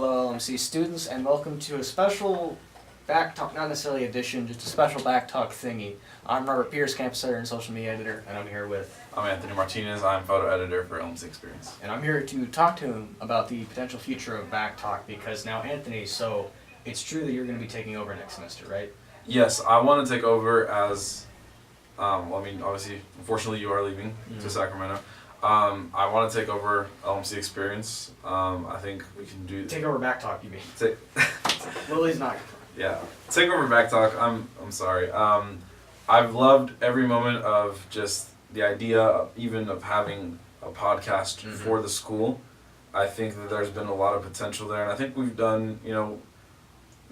Hello, LMC students, and welcome to a special back talk, not necessarily edition, just a special back talk thingy. I'm Robert Pierce, campus editor and social media editor, and I'm here with... I'm Anthony Martinez, I'm photo editor for LMC Experience. And I'm here to talk to him about the potential future of back talk, because now, Anthony, so it's true that you're going to be taking over next semester, right? Yes, I want to take over as, obviously, unfortunately you are leaving to Sacramento. I want to take over LMC Experience. I think we can do... Take over back talk, you mean? Lily's not. Yeah, take over back talk. I'm sorry. I've loved every moment of just the idea, even of having a podcast for the school. I think that there's been a lot of potential there, and I think we've done,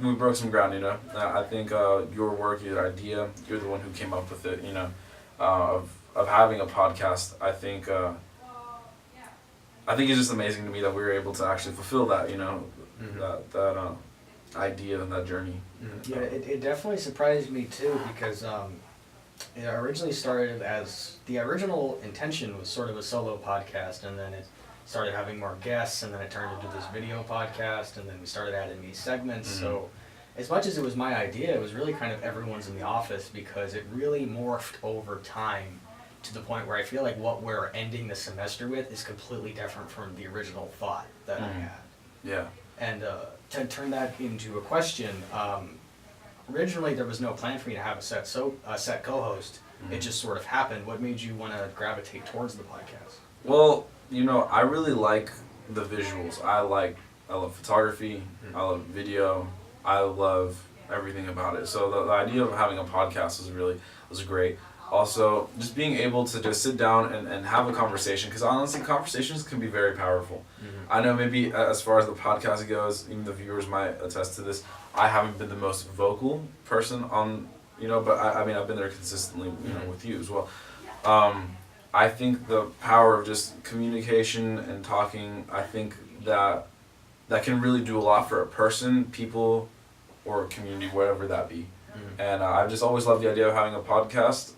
we broke some ground, I think your work, your idea, you're the one who came up with it, of having a podcast. I think it's just amazing to me that we were able to actually fulfill that, that idea and that journey. Yeah, it definitely surprised me too, because it originally started as, the original intention was sort of a solo podcast, and then it started having more guests, and then it turned into this video podcast, and then we started adding these segments. So as much as it was my idea, it was really kind of everyone's in the office, because it really morphed over time to the point where I feel like what we're ending the semester with is completely different from the original thought that I had. Yeah. And to turn that into a question, originally there was no plan for me to have a set co-host. It just sort of happened. What made you want to gravitate towards the podcast? Well, I really like the visuals. I love photography. I love video. I love everything about it. So the idea of having a podcast was great. Also, just being able to just sit down and have a conversation, because honestly, conversations can be very powerful. I know maybe as far as the podcast goes, even the viewers might attest to this, I haven't been the most vocal person on, but I've been there consistently, with you as well. I think the power of just communication and talking, I think that can really do a lot for a person, people, or a community, whatever that be. And I've just always loved the idea of having a podcast.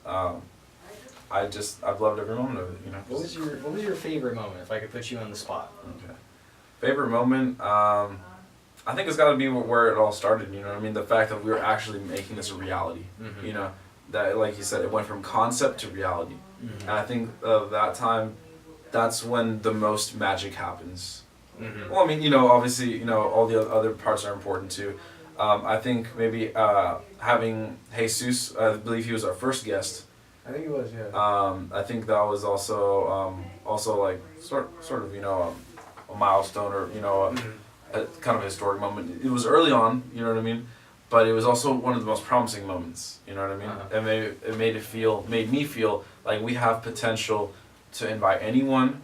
I've loved every moment of it. What was your favorite moment, if I could put you on the spot? Okay. Favorite moment? I think it's got to be where it all started. The fact that we were actually making this a reality. That, like you said, it went from concept to reality. And I think that time, that's when the most magic happens. Well, obviously, all the other parts are important too. I think maybe having Jesus, I believe he was our first guest. I think he was, yeah. I think that was also like sort of a milestone, or a kind of a historic moment. It was early on, but it was also one of the most promising moments. It made me feel like we have potential to invite anyone.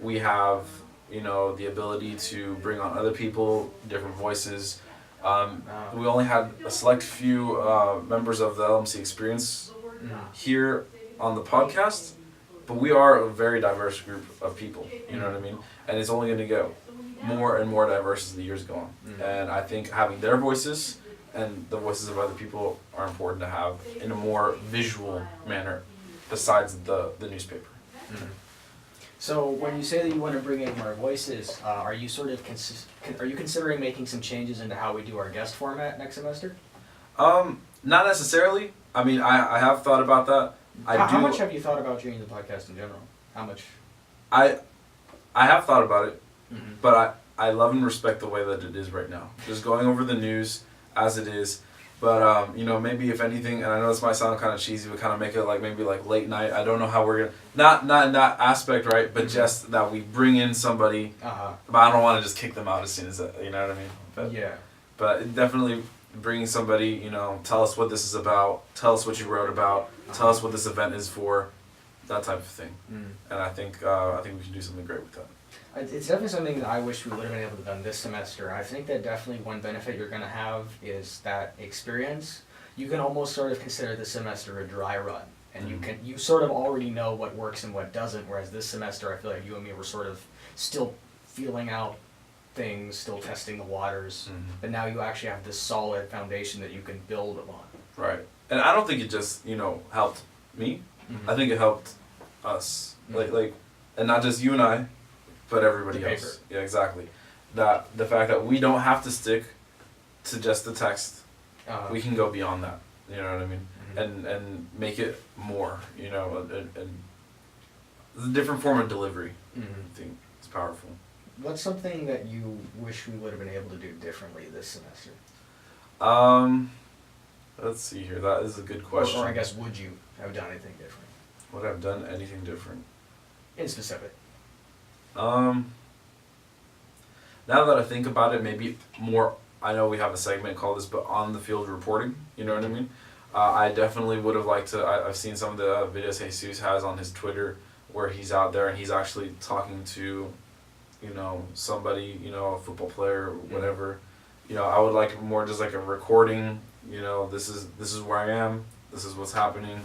We have the ability to bring on other people, different voices. We only had a select few members of the LMC Experience here on the podcast, but we are a very diverse group of people, And it's only going to get more and more diverse as the years go on. And I think having their voices and the voices of other people are important to have in a more visual manner besides the newspaper. So when you say that you want to bring in more voices, are you are you considering making some changes into how we do our guest format next semester? Not necessarily. I have thought about that. How much have you thought about changing the podcast in general? How much? I have thought about it, but I love and respect the way that it is right now. Just going over the news as it is. But, maybe if anything, and I know this might sound kind of cheesy, but kind of make it maybe late night. I don't know how we're going to, not in that aspect, right? But just that we bring in somebody, but I don't want to just kick them out as soon as, you know what I mean? But, yeah. But definitely bringing somebody, tell us what this is about, tell us what you wrote about, tell us what this event is for, that type of thing. And I think we can do something great with that. It's definitely something that I wish we would have been able to done this semester. I think that definitely one benefit you're going to have is that experience. You can almost sort of consider this semester a dry run, and you sort of already know what works and what doesn't. Whereas this semester, I feel like you and me were sort of still feeling out things, still testing the waters. But now you actually have this solid foundation that you can build upon. Right, and I don't think it just helped me. I think it helped us, and not just you and I. But everybody else. Yeah, exactly. that the fact that we don't have to stick to just the text. We can go beyond that. You know what I mean? And make it more. You know, and a different form of delivery. I think it's powerful. What's something that you wish we would have been able to do differently this semester? Let's see here. That is a good question. Or I guess, would you have done anything different? Would I have done anything different? In specific. Now that I think about it, maybe more. I know we have a segment called this, but on the field reporting. You know what I mean? I definitely would have liked to. I've seen some of the videos Jesus has on his Twitter where he's out there and he's actually talking to, you know, somebody, you know, a football player or whatever. You know, I would like more just like a recording. You know, this is where I am. This is what's happening.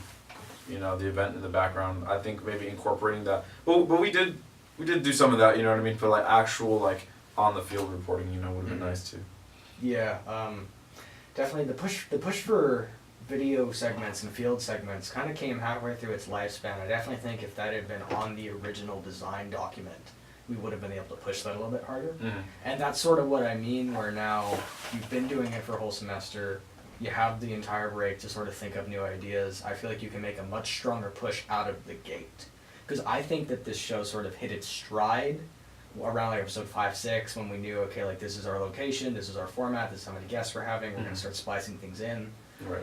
You know, the event in the background. I think maybe incorporating that. But we did do some of that. You know what I mean? For like actual like on the field reporting. You know, would have been nice too. Yeah, definitely the push for video segments and field segments kind of came halfway through its lifespan. I definitely think if that had been on the original design document, we would have been able to push that a little bit harder. And that's sort of what I mean, where now you've been doing it for a whole semester, you have the entire break to sort of think of new ideas. I feel like you can make a much stronger push out of the gate. Because I think that this show sort of hit its stride around like episode 5, 6, when we knew, okay, like this is our location, this is our format, this is how many guests we're having, we're going to start splicing things in. Right.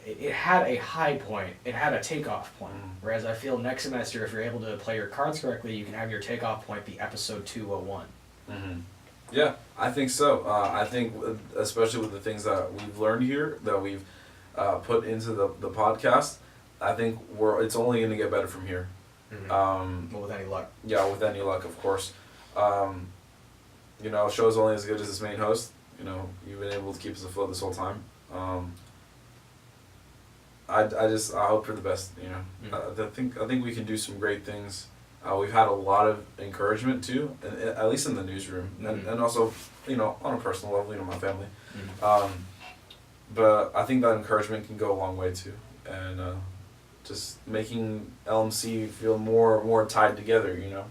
It had a high point, it had a takeoff point. Whereas I feel next semester, if you're able to play your cards correctly, you can have your takeoff point be episode 201. Yeah, I think so. I think, especially with the things that we've learned here, that we've put into the podcast, I think it's only going to get better from here. Well, with any luck. Yeah, with any luck, of course. You know, show's only as good as its main host. You know, you've been able to keep us afloat this whole time. I hope for the best. You know, I think we can do some great things. We've had a lot of encouragement too, and at least in the newsroom, and also, you know, on a personal level, you know, my family. But I think that encouragement can go a long way too, and just making LMC feel more tied together. You know.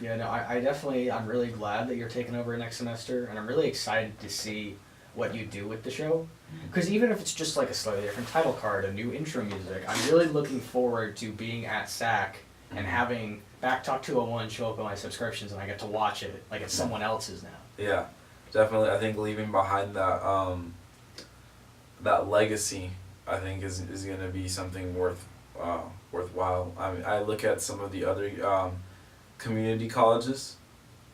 Yeah, no, I'm really glad that you're taking over next semester, and I'm really excited to see what you do with the show. Because even if it's just like a slightly different title card, a new intro music, I'm really looking forward to being at SAC and having Backtalk 201 show up on my subscriptions, and I get to watch it like it's someone else's now. Yeah, definitely. I think leaving behind that that legacy, I think is going to be something worthwhile. I mean, I look at some of the other community colleges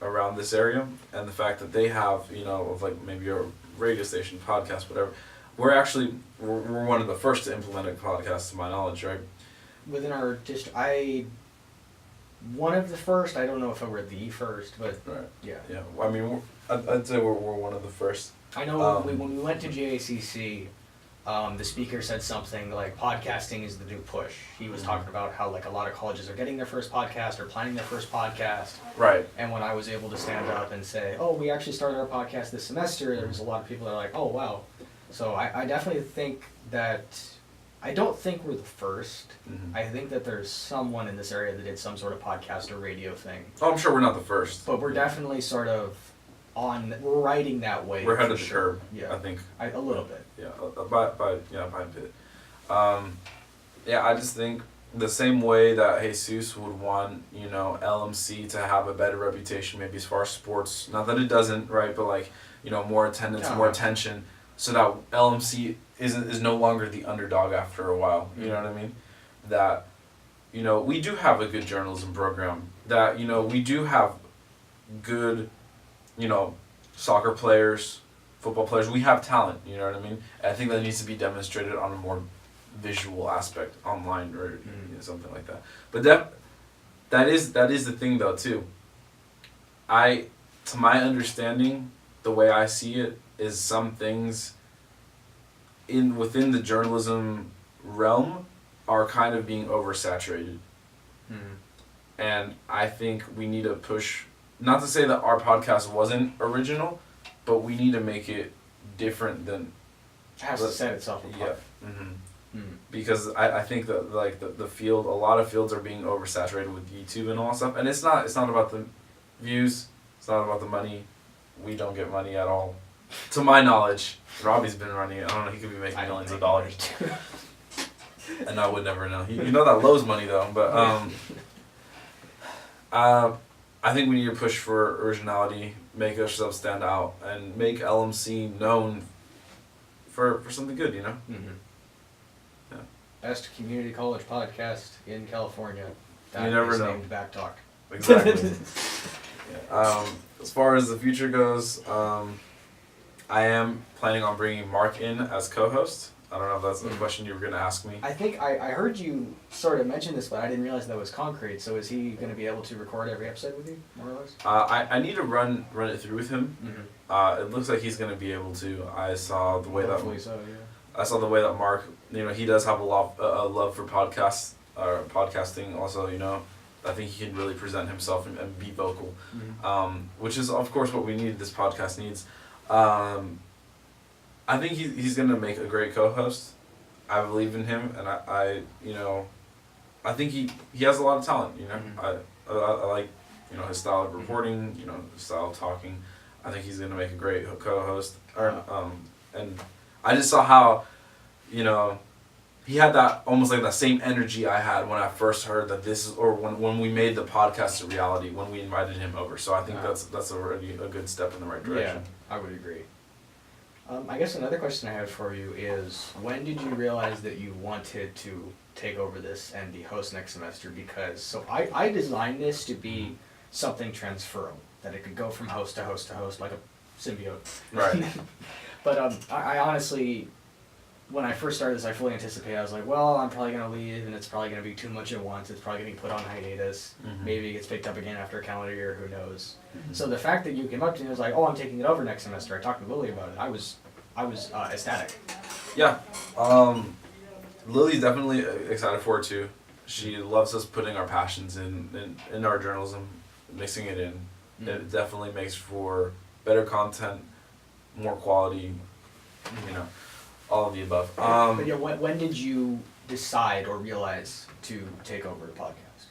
around this area, and the fact that they have, you know, of like maybe a radio station, podcast, whatever. We're one of the first to implement a podcast, to my knowledge, right? Within our district, one of the first. I don't know if I were the first, but right. Yeah. Yeah. I mean, I'd say we're one of the first. I know when we went to JACC, the speaker said something like podcasting is the new push. He was talking about how like a lot of colleges are getting their first podcast or planning their first podcast. Right. And when I was able to stand up and say, oh, we actually started our podcast this semester, there was a lot of people that are like, oh, wow. So I definitely think that, I don't think we're the first. I think that there's someone in this area that did some sort of podcast or radio thing. Oh, I'm sure we're not the first. But we're definitely sort of we're riding that wave. We're ahead of the curve, yeah. I think. A little bit. Yeah, by a bit. Yeah, I just think the same way that Jesus would want, you know, LMC to have a better reputation, maybe as far as sports. Not that it doesn't, right? But like, you know, more attendance, more attention, so that LMC is no longer the underdog after a while. You know what I mean? That, you know, we do have a good journalism program. That, you know, we do have good, you know, soccer players, football players. We have talent, you know what I mean? And I think that needs to be demonstrated on a more visual aspect online or you know, something like that. But that is the thing though too. To my understanding, the way I see it is some things within the journalism realm are kind of being oversaturated. And I think we need to push, not to say that our podcast wasn't original, but we need to make it different than... It has to set itself apart. Yeah. Because I think that like the field, a lot of fields are being oversaturated with YouTube and all that stuff, and it's not about the views, It's not about the money. We don't get money at all. To my knowledge, Robbie's been running it. I don't know, he could be making millions of dollars. And I would never know. You know that Lowe's money though, but I think we need to push for originality, make ourselves stand out, and make LMC known for something good, you know? Mm-hmm. Yeah. Best community college podcast in California. That You never is know. named Back Talk. Exactly. As far as the future goes, I am planning on bringing Mark in as co-host. I don't know if that's a question you were going to ask me. I think I heard you sort of mention this, but I didn't realize that was concrete. So is he going to be able to record every episode with you, more or less? I need to run it through with him. Mm-hmm. It looks like he's going to be able to. I saw the way Hopefully so, yeah. I saw the way that Mark, he does have a love for podcasts or podcasting. Also, I think he can really present himself and be vocal, which is of course what we need. This podcast needs. I think he's gonna make a great co-host. I believe in him, and I think he has a lot of talent. I like his style of reporting. His style of talking. I think he's gonna make a great co-host. And I just saw how, he had that almost like that same energy I had when I first heard that when we made the podcast a reality, when we invited him over. So I think that's already a good step in the right direction. Yeah, I would agree. I guess another question I have for you is, when did you realize that you wanted to take over this and be host next semester? Because I designed this to be something transferable, that it could go from host to host to host like a symbiote. Right. But I honestly, when I first started this, I fully anticipated, I was like, well, I'm probably going to leave, and it's probably going to be too much at once. It's probably going to be put on hiatus. Mm-hmm. Maybe it gets picked up again after a calendar year, who knows. Mm-hmm. So the fact that you came up to me and was like, oh, I'm taking it over next semester. I talked to Lily about it. I was ecstatic. Yeah. Lily's definitely excited for it too. She loves us putting our passions in our journalism, mixing it in. Mm-hmm. It definitely makes for better content, more quality, all of the above. But yeah, when did you decide or realize to take over the podcast?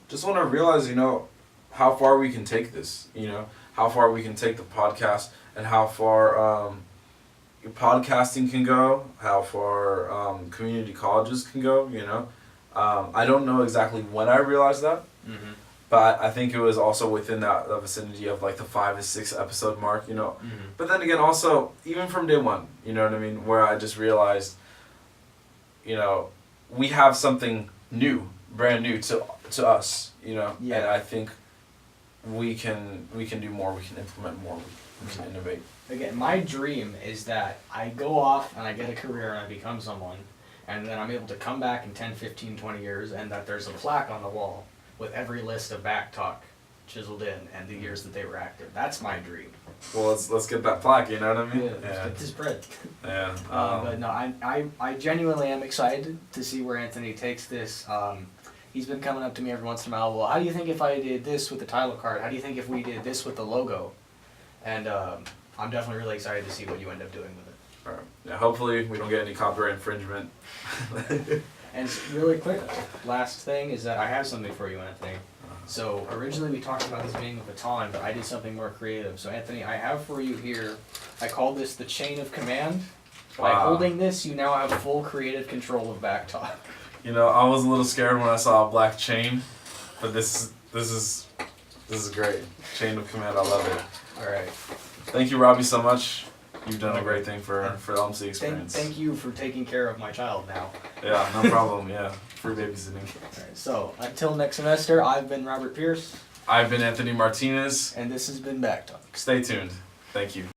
Just want to realize, how far we can take this, how far we can take the podcast and how far podcasting can go, how far community colleges can go, I don't know exactly when I realized that, but I think it was also within that vicinity of like the 5 to 6 episode mark, But then again, also, even from day one, where I just realized, we have something new, brand new to us, Yeah. and I think we can do more, we can implement more, we can innovate. Again, my dream is that I go off and I get a career and I become someone, and then I'm able to come back in 10, 15, 20 years, and that there's a plaque on the wall with every list of Back Talk chiseled in and the years that they were active. That's my dream. Well, let's get that plaque, you know what I mean? Yeah, let's get this bread. Yeah. But no, I genuinely am excited to see where Anthony takes this. He's been coming up to me every once in a while, well, how do you think if I did this with the title card? How do you think if we did this with the logo? And I'm definitely really excited to see what you end up doing with it. Alright. Yeah, hopefully we don't get any copyright infringement. And really quick, last thing is that I have something for you, Anthony. So originally we talked about this being a baton, but I did something more creative. So Anthony, I have for you here, I call this the chain of command. By holding this, you now have full creative control of Back Talk. I was a little scared when I saw a black chain, but this is great. Chain of command, I love it. All right. Thank you, Robbie, so much. You've done a great thing for LMC experience. Thank you for taking care of my child now. Yeah, no problem. Yeah, free babysitting. All right, so until next semester, I've been Robert Pierce. I've been Anthony Martinez. And this has been Back Talk. Stay tuned. Thank you.